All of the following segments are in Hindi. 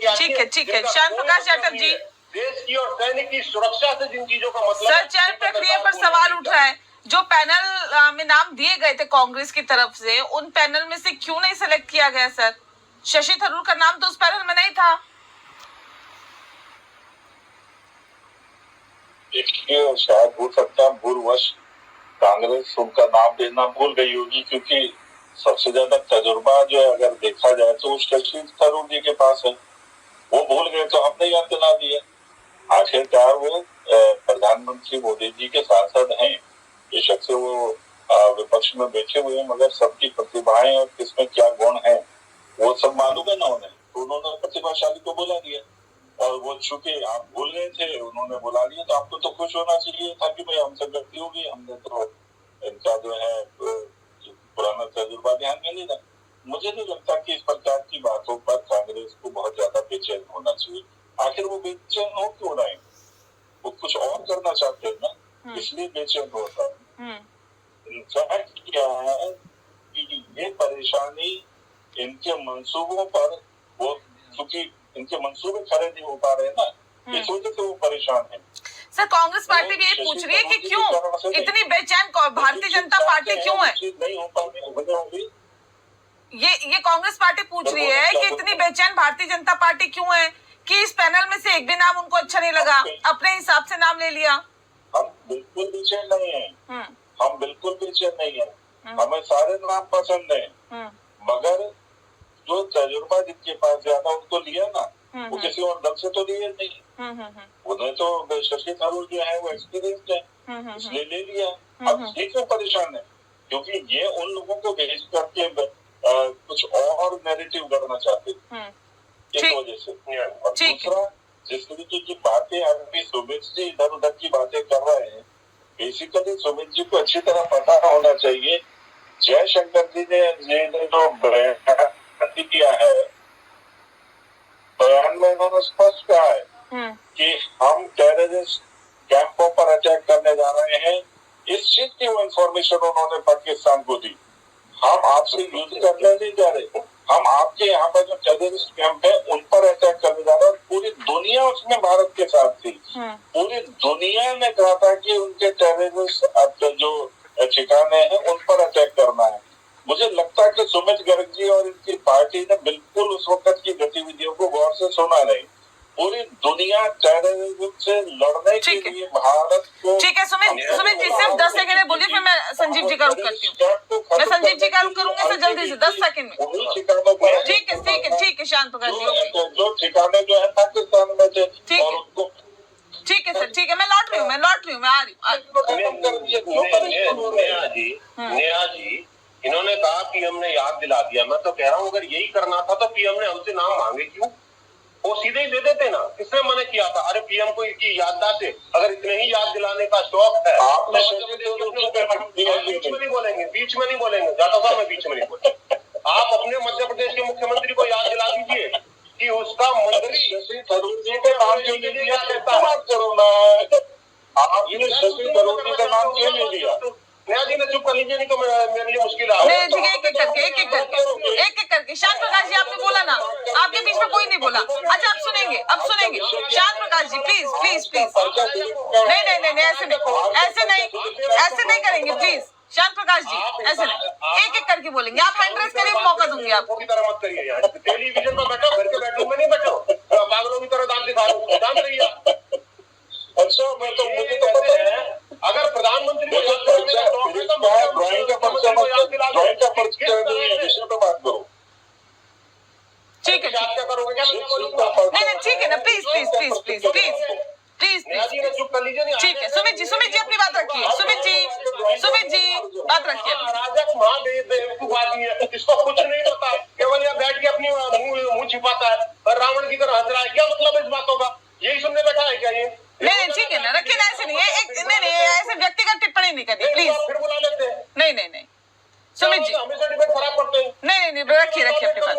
ठीक है श्याम प्रकाश यादव जी, देश की और सैनिक की सुरक्षा से जिन चीजों का मतलब सर चयन प्रक्रिया पर सवाल उठ रहा है। जो पैनल में नाम दिए गए थे कांग्रेस की तरफ से, उन पैनल में से क्यों नहीं सिलेक्ट किया गया सर? शशि थरूर का नाम तो उस पैनल में नहीं था। देखिए, शायद हो सकता है भूलवश कांग्रेस उनका नाम देना भूल गई होगी, क्योंकि सबसे ज्यादा तजुर्बा जो है अगर देखा जाए तो शशि थरूर जी के पास है। वो भूल गए तो हमने याद दिला दिया। आखिरकार वो प्रधानमंत्री मोदी जी के सांसद हैं, बेशक से वो विपक्ष में बैठे हुए हैं, मगर सबकी प्रतिभाएं और किसमें क्या गुण है वो सब मालूम है ना उन्हें। तो उन्होंने प्रतिभाशाली को बुला दिया, और वो चूंकि आप भूल गए थे, उन्होंने बुला लिया, तो आपको तो खुश होना चाहिए था कि भाई हमसे गलती होगी, हमने तो इनका जो है पुराना तजुर्बा ध्यान में नहीं रहा। मुझे नहीं लगता कि इस प्रकार की बातों पर कांग्रेस को बहुत ज्यादा बेचैन होना चाहिए। आखिर वो बेचैन हो क्यों रहे हैं? वो कुछ और करना चाहते हैं ना, इसलिए बेचैन होता है। इनफैक्ट क्या है कि ये परेशानी इनके मंसूबों पर, वो क्योंकि इनके मंसूबे खड़े नहीं हो पा रहे ना, इस वजह से वो परेशान है। सर कांग्रेस पार्टी भी ये पूछ रही है कि क्यों इतनी बेचैन भारतीय जनता पार्टी क्यों है? नहीं हो पाने वजह होगी। ये कांग्रेस पार्टी पूछ रही है कि इतनी बेचैन भारतीय जनता पार्टी क्यों है कि इस पैनल में से एक भी नाम उनको अच्छा नहीं लगा, अपने हिसाब से नाम ले लिया। हम बिल्कुल बेचैन नहीं है, हम बिल्कुल बेचैन नहीं है, हमें सारे नाम पसंद है, मगर जो तजुर्बा जिनके पास ज्यादा उनको लिया ना, वो किसी और दल से तो लिए नहीं। उन्हें तो शशि थरूर जो है वो एक्सपीरियंस्ड है, इसलिए ले लिया। अब ये क्यों परेशान है? क्योंकि ये उन लोगों को भेज करके कुछ और नैरेटिव करना चाहते हैं, इस वजह से। और दूसरा, जिस तरीके की बातें अभी सुमित जी इधर उधर की बातें कर रहे हैं, बेसिकली सुमित जी को अच्छी तरह पता होना चाहिए, जयशंकर जी ने जो बयान किया है, बयान में उन्होंने स्पष्ट कहा है कि हम टेररिस्ट कैंपों पर अटैक करने जा रहे हैं। इस चीज की वो इन्फॉर्मेशन उन्होंने पाकिस्तान को दी। हम आपसे युद्ध करने नहीं जा रहे, हम आपके यहाँ पर जो टेररिस्ट कैंप है उन पर अटैक करने जा रहे हैं। पूरी दुनिया उसमें भारत के साथ थी, पूरी दुनिया ने कहा था कि उनके टेररिस्ट जो ठिकाने हैं उन पर अटैक करना है। मुझे लगता है कि सुमित गर्ग जी और इनकी पार्टी ने बिल्कुल उस वक्त की गतिविधियों को गौर से सुना नहीं। पूरी दुनिया टेररिज्म से लड़ने के लिए भारत को। ठीक है सुमित जी, सिर्फ 10 सेकंड बोलिए, फिर मैं संजीव जी का रुख करती हूँ। मैं संजीव जी का रुख करूंगी सर, जल्दी से 10 सेकंड में। ठीक है शांत प्रकाश जी। जो ठिकाने जो है पाकिस्तान में थे, ठीक है सर, ठीक है, मैं लौट रही हूँ, मैं आ रही हूँ। नेहा जी, इन्होंने कहा पीएम ने याद दिला दिया। मैं तो कह रहा हूँ अगर यही करना था तो पीएम ने हमसे नाम मांगे क्यों? वो सीधे ही दे देते ना, किसने मना किया था? अरे पीएम को की याददाश्त है, अगर इतने ही याद दिलाने का शौक है, आपने बीच में नहीं बोलेंगे, जाता था मैं बीच में नहीं बोले। आप अपने मध्य प्रदेश के मुख्यमंत्री को याद दिला दीजिए कि उसका मंत्री शशि थरूर जी का नाम क्यों नहीं लिया? बात करो ना, आपने शशि थरूर जी का नाम क्यों नहीं लिया? नया जी ने चुप कर लीजिए, नहीं तो मेरे लिए मुश्किल है। एक एक करके शांत प्रकाश जी, आपने बोला ना, आपके बीच में कोई नहीं बोला। अच्छा अब सुनेंगे शांत प्रकाश जी, प्लीज नहीं, ऐसे नहीं करेंगे प्लीज। शांत प्रकाश जी ऐसे नहीं, एक एक करके बोलेंगे। आप हैंड रेज करिए, मौका दूंगी आपको। मत करिए यार, टेलीविजन पर बैठो, घर के बेडरूम में नहीं बैठो, पागलों की तरह दांत दिखा रहा हूँ, जान रही है। अच्छा, मुझे तो पता है, अगर प्रधानमंत्री को ड्राइंग का पर्चा नहीं है, विषय पे बात करो। ठीक है, क्या करोगे? क्या नहीं ठीक है ना, प्लीज चुप कर लीजिए। ठीक है सुमित जी अपनी बात रखिए। सुमित जी बात रखिए। राजक महादेव है, इसको कुछ नहीं पता, केवल यहाँ बैठ के अपनी मुंह छिपाता है और रावण की तरह हंस रहा है। क्या मतलब इस बातों का? यही सुनने बैठा है क्या ये? नहीं ठीक है ना, रखिए ना, ऐसे नहीं ऐसे व्यक्तिगत टिप्पणी नहीं करनी प्लीज। फिर बुला लेते हैं। नहीं सुमित जी हमेशा डिबेट खराब करते हैं। नहीं रखिए अपनी बात।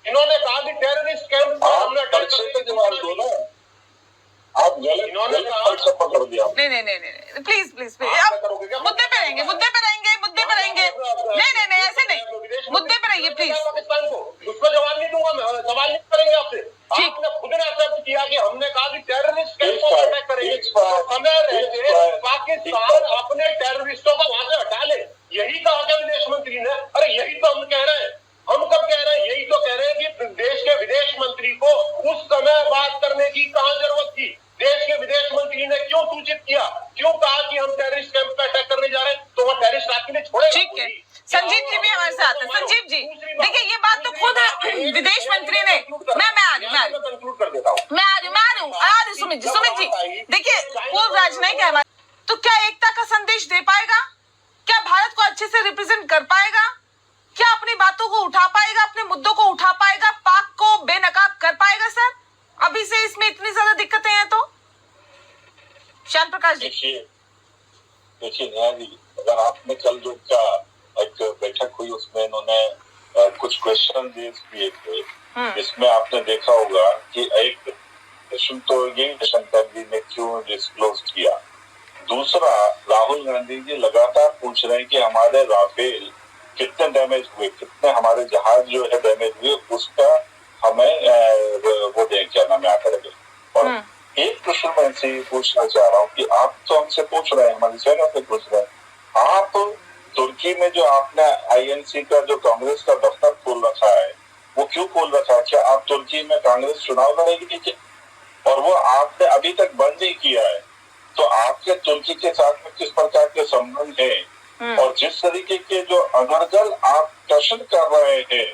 इन्होंने कहा कि टेररिस्ट कैंप हमने जवाब दो ना, आप गलत पर्चा पकड़ दिया। नहीं प्लीज आप मुद्दे पे रहेंगे। नहीं ऐसे नहीं, करेंगे आपसे। आपने खुद ने एक्सेप्ट किया कि हमने कहा कि टेररिस्ट कैंप को अटैक करेंगे, तो समय रहते पाकिस्तान अपने टेररिस्टों को वहां से हटा ले, यही कहा क्या विदेश मंत्री ने? अरे यही तो हम कह रहे हैं। हम कब कह रहे हैं? यही तो कह रहे हैं कि देश के विदेश मंत्री को उस समय बात करने की कहां जरूरत थी? देश के विदेश मंत्री ने क्यों सूचित किया, क्यों कहा कि हम टेररिस्ट कैंप पे अटैक करने जा रहे हैं? तो वह टेररिस्ट आपके लिए छोड़ेगा? ठीक है, संजीव जी भी हमारे साथ है। संजीव जी देखिए, ये बात तो खुद विदेश मंत्री ने, मैं आ रही कंक्लूड कर देता हूँ, मैं आ रही सुमित जी देखिए, पूर्व राजनयिक है हमारे, तो क्या एकता का संदेश दे पाएगा? क्या भारत को अच्छे से रिप्रेजेंट कर पाएगा? क्या अपनी बातों को उठा पाएगा, अपने मुद्दों को उठा पाएगा, पाक को बेनकाब कर पाएगा? सर अभी से इसमें इतनी ज्यादा दिक्कतें हैं तो श्याम प्रकाश जी। देखिए नेहा जी, अगर आपने कल जो का एक बैठक हुई उसमें इन्होंने कुछ क्वेश्चन रेज किए थे, इसमें आपने देखा होगा कि एक क्वेश्चन तो ये शंकर जी ने क्यों डिस्क्लोज किया, दूसरा राहुल गांधी जी लगातार पूछ रहे हैं कि हमारे राफेल कितने डैमेज हुए, कितने हमारे जहाज जो है डैमेज हुए, उसका हमें वो दें, क्या नाम है, आकर के। और एक प्रश्न मैं इनसे पूछना चाह रहा हूँ कि आप तो हमसे पूछ रहे हैं, हमारी सेना से पूछ रहे हैं, आप तुर्की में जो आपने आईएनसी का जो कांग्रेस का दफ्तर खोल रखा है, वो क्यों खोल रखा है? क्या आप तुर्की में कांग्रेस चुनाव लड़ेगी क्या? और वो आपने अभी तक बंद नहीं किया है, तो आपके तुर्की के साथ में किस प्रकार के संबंध है? और जिस तरीके के जो अनर्गल आप प्रश्न कर रहे हैं,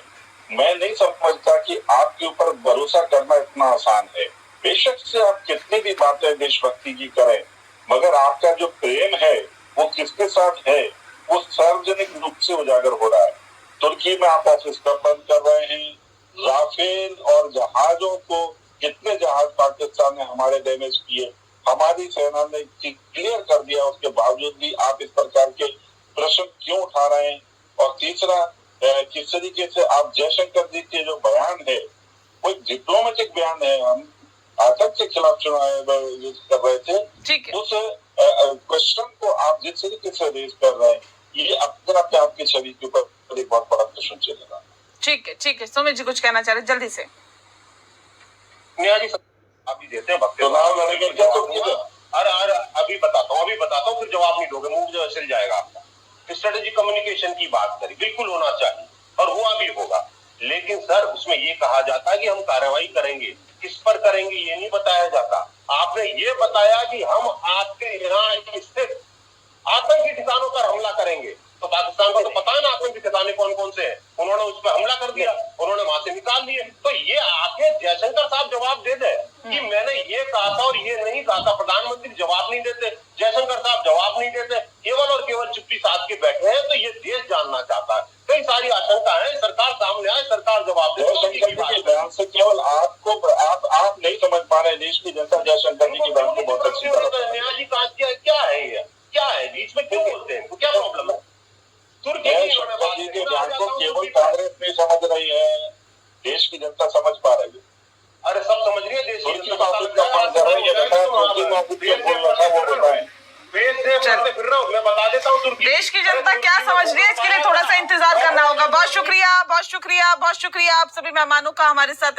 मैं नहीं समझता कि आपके ऊपर भरोसा करना इतना आसान है। बेशक से आप कितनी भी बातें देशभक्ति की करें, मगर आपका जो प्रेम है वो किसके साथ है, वो सार्वजनिक रूप से उजागर हो रहा है। तुर्की में आप ऑफिस कब बंद कर रहे हैं? राफेल और जहाजों को, कितने जहाज पाकिस्तान ने हमारे डैमेज किए, हमारी सेना ने क्लियर कर दिया, उसके बावजूद भी आप इस प्रकार के प्रश्न क्यों उठा रहे हैं? और तीसरा, किस तरीके से आप जयशंकर जी के जो बयान है वो एक डिप्लोमेटिक बयान है, हम आतंक के खिलाफ चुनाव कर रहे थे, उस क्वेश्चन को आप जिस तरीके से रेज कर रहे हैं, ये अपने आपकी छवि के ऊपर एक बहुत बड़ा प्रश्न चलेगा। ठीक है, सुमित जी कुछ कहना चाह रहे जल्दी से। अभी देते हैं चुनाव लड़ेंगे क्या? अरे अभी बताता हूँ, फिर जवाब नहीं दोगे, मूड जो चल जाएगा आपका। स्ट्रेटेजी कम्युनिकेशन की बात करी, बिल्कुल होना चाहिए और हुआ भी होगा, लेकिन सर उसमें ये कहा जाता है कि हम कार्रवाई करेंगे, किस पर करेंगे ये नहीं बताया जाता। आपने ये बताया कि हम आपके यहाँ स्थित आतंकी ठिकानों पर हमला करेंगे, तो पाकिस्तान को तो पता है ना आतंकी ठिकाने कौन कौन से हैं, उन्होंने उस पर हमला कर दिया, उन्होंने वहां से निकाल लिए। तो ये आके जयशंकर साहब जवाब दे दे कि मैंने ये कहा था और ये नहीं कहा था। प्रधानमंत्री जवाब नहीं देते, जयशंकर साहब जवाब नहीं देते, केवल और केवल चुप्पी साध के बैठे हैं। तो ये देश जानना चाहता है, कई सारी आशंका है, सरकार सामने आए, सरकार जवाब दे। बयान से केवल आपको आप नहीं समझ पा रहे, देश की जनता जयशंकर जी की बात को बहुत अच्छी तरह जी क्या है, ये क्या है, बीच में क्यों बोलते हैं, क्या प्रॉब्लम है? तुर्की जी के बयान को केवल कांग्रेस नहीं समझ रही है, देश की जनता समझ पा रही है। अरे सब समझ रही है, देश की जनता मैं बता देता हूँ देश की जनता क्या समझ रही है, इसके लिए थोड़ा सा इंतजार करना होगा। बहुत शुक्रिया आप सभी मेहमानों का हमारे साथ